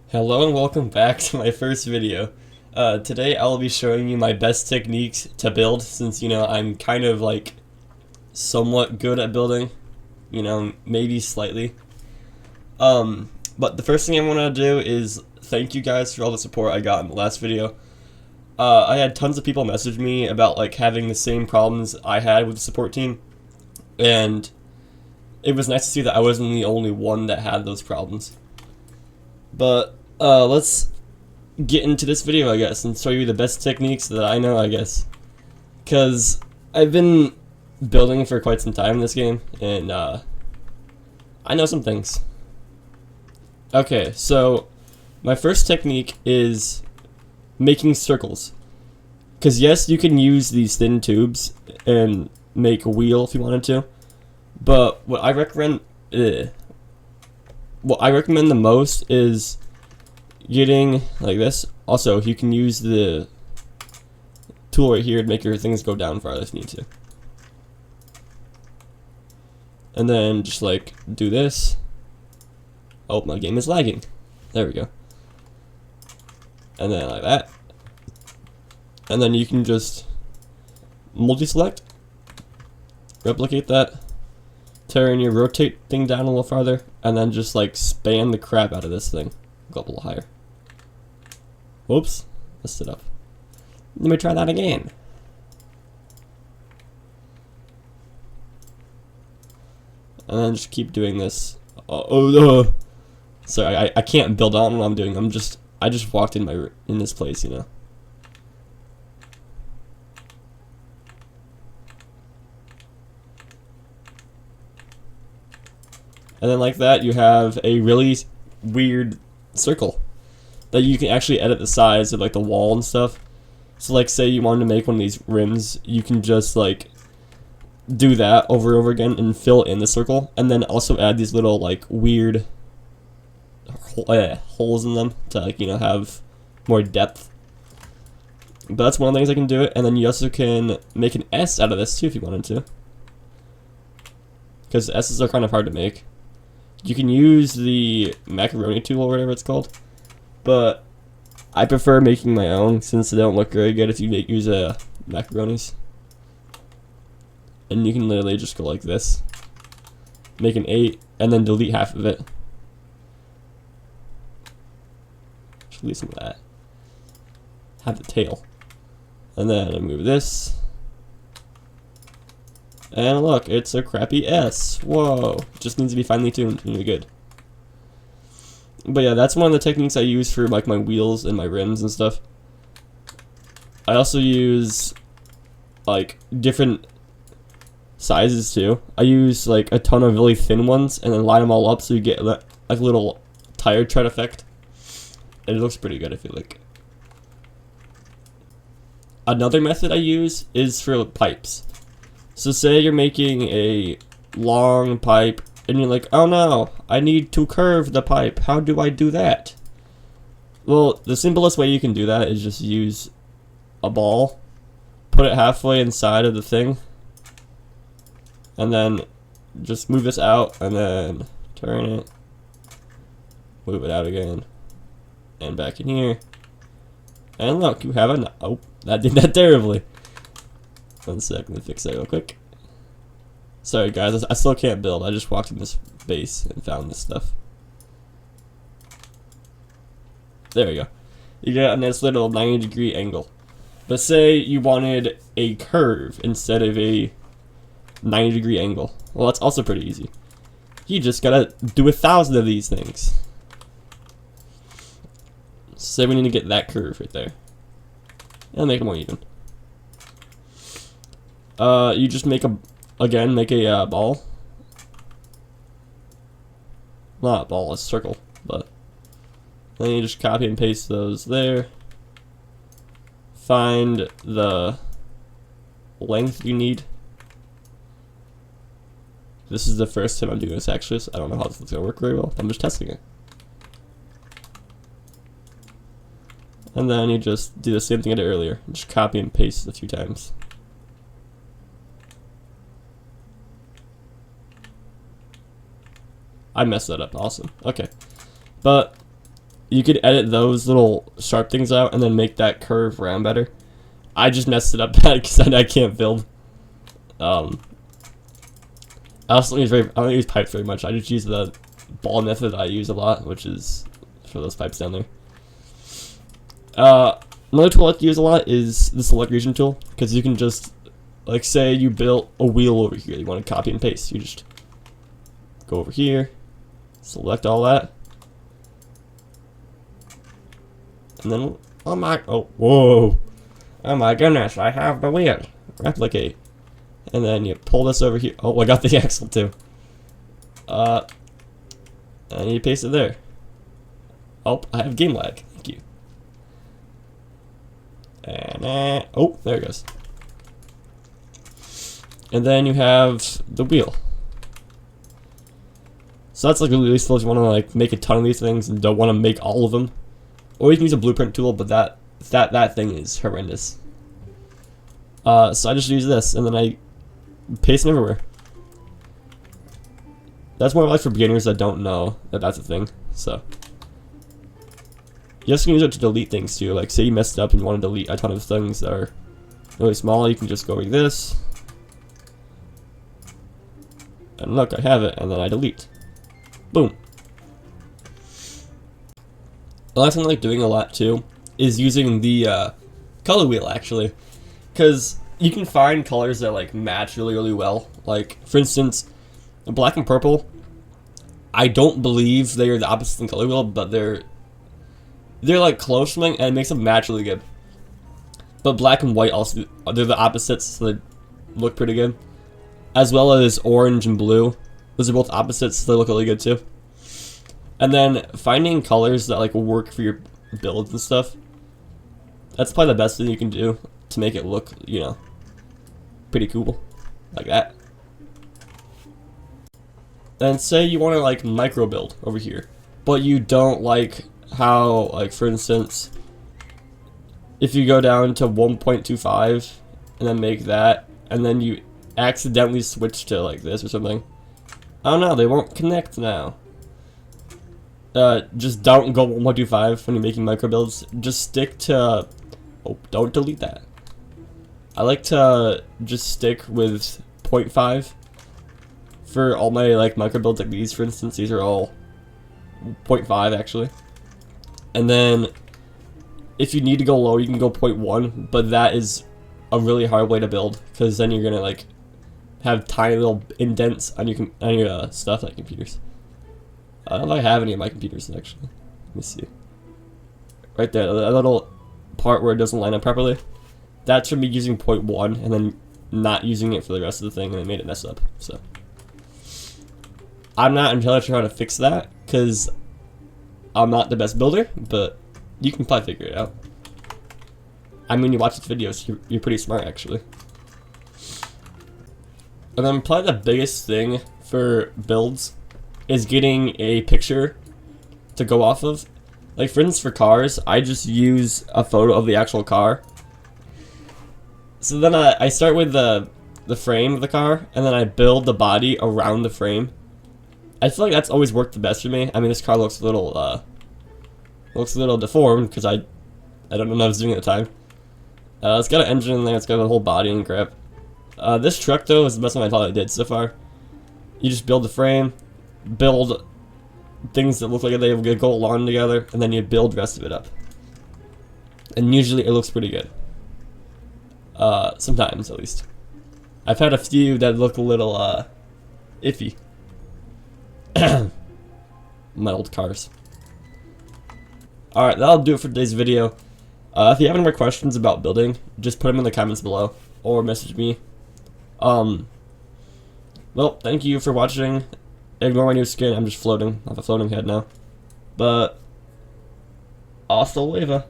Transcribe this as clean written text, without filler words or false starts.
Hello and welcome back to my first video. Today I'll be showing you my best techniques to build since, I'm kind of like somewhat good at building, maybe slightly. But the first thing I want to do is thank you guys for all the support I got in the last video. I had tons of people message me about like having the same problems I had with the support team, and it was nice to see that I wasn't the only one that had those problems. But let's get into this video, I guess, and show you the best techniques that I know, I guess. Because I've been building for quite some time in this game, and I know some things. Okay, so my first technique is making circles. Because yes, you can use these thin tubes and make a wheel if you wanted to, but what I recommend the most is getting like this. Also, you can use the tool right here to make your things go down farther if you need to. And then just like do this. Oh, my game is lagging. There we go. And then like that. And then you can just multi-select, replicate that, turn your rotate thing down a little farther, and then just like span the crap out of this thing. Go up a little higher. Whoops, messed it up. Let me try that again. And then just keep doing this. Sorry, I can't build on what I'm doing. I just walked in this place, And then like that, you have a really weird circle that you can actually edit the size of like the wall and stuff. So like say you wanted to make one of these rims, you can just like do that over and over again and fill in the circle, and then also add these little like weird holes in them to like have more depth. But that's one of the things I can do it, and then you also can make an S out of this too if you wanted to, because S's are kind of hard to make. You can use the macaroni tool or whatever it's called, but I prefer making my own since they don't look very good if you use macaronis. And you can literally just go like this, make an 8, and then delete half of it. Just leave some of that. Have the tail, and then I move this. And look, it's a crappy S. Whoa. It just needs to be finely tuned and you're good. But yeah, that's one of the techniques I use for like my wheels and my rims and stuff. I also use like different sizes too. I use like a ton of really thin ones and then line them all up so you get like a little tire tread effect. And it looks pretty good, I feel like. Another method I use is for pipes. So say you're making a long pipe and you're like, oh no, I need to curve the pipe. How do I do that? Well, the simplest way you can do that is just use a ball, put it halfway inside of the thing, and then just move this out and then turn it, move it out again, and back in here. And look, you have a, oh, that did that terribly. 1 sec, let me fix that real quick. Sorry guys, I still can't build. I just walked in this base and found this stuff. There we go. You got a nice little 90-degree angle. But say you wanted a curve instead of a 90-degree angle. Well, that's also pretty easy. You just gotta do 1,000 of these things. Say we need to get that curve right there. And make it more even. You just make a ball. Not a ball, a circle, but then you just copy and paste those there. Find the length you need. This is the first time I'm doing this actually, so I don't know how this is gonna work very well. I'm just testing it. And then you just do the same thing I did earlier. Just copy and paste a few times. I messed that up. Awesome. Okay. But you could edit those little sharp things out and then make that curve round better. I just messed it up bad because I can't build. I also I don't use pipes very much. I just use the ball method I use a lot, which is for those pipes down there. Another tool I like to use a lot is the select region tool, because you can just, like, say you built a wheel over here, you want to copy and paste. You just go over here, select all that, and then, whoa, oh my goodness, I have the wheel. Replicate. And then you pull this over here. Oh, I got the axle too. And you paste it there. Oh, I have game lag. Thank you. And oh, there it goes. And then you have the wheel. So that's like really useful if you want to like make a ton of these things and don't want to make all of them. Or you can use a blueprint tool, but that thing is horrendous. So I just use this, and then I paste them everywhere. That's more like for beginners that don't know that that's a thing. So you also can use it to delete things too. Like say you messed up and you want to delete a ton of things that are really small, you can just go like this. And look, I have it, and then I delete. Boom. The last thing I like doing a lot too is using the color wheel actually, because you can find colors that like match really well. Like for instance, black and purple, I don't believe they are the opposite in color wheel, but they're like close to something, and it makes them match really good. But black and white also, they're the opposites, so they look pretty good. As well as orange and blue, those are both opposites, so they look really good too. And then finding colors that like will work for your builds and stuff, that's probably the best thing you can do to make it look, you know, pretty cool, like that. Then say you want to like micro build over here, but you don't like how, like for instance, if you go down to 1.25 and then make that, and then you accidentally switch to like this or something, oh no, they won't connect now. Just don't go 1.25 when you're making micro builds. Just stick to, oh, don't delete that. I like to just stick with 0.5 for all my like micro builds like these, for instance. These are all 0.5 actually. And then if you need to go low, you can go 0.1, but that is a really hard way to build, because then you're gonna like have tiny little indents on your stuff like computers. I don't know if I have any of my computers actually. Let me see. Right there, that little part where it doesn't line up properly. That's from me using 0.1 and then not using it for the rest of the thing, and it made it mess up. So I'm not entirely sure how to fix that, because I'm not the best builder, but you can probably figure it out. I mean, you watch this video, so you're pretty smart actually. And then probably the biggest thing for builds is getting a picture to go off of. Like for instance, for cars, I just use a photo of the actual car. So then I start with the frame of the car, and then I build the body around the frame. I feel like that's always worked the best for me. I mean, this car looks a little deformed because I don't know what I was doing at the time. It's got an engine in there. It's got a whole body and crap. This truck though is the best one I thought I did so far. You just build the frame, build things that look like they go along together, and then you build the rest of it up. And usually it looks pretty good. Sometimes at least. I've had a few that look a little iffy. My old cars. Alright, that'll do it for today's video. If you have any more questions about building, just put them in the comments below or message me. Well, thank you for watching. Ignore my new skin, I'm just floating. I have a floating head now. But hasta luego.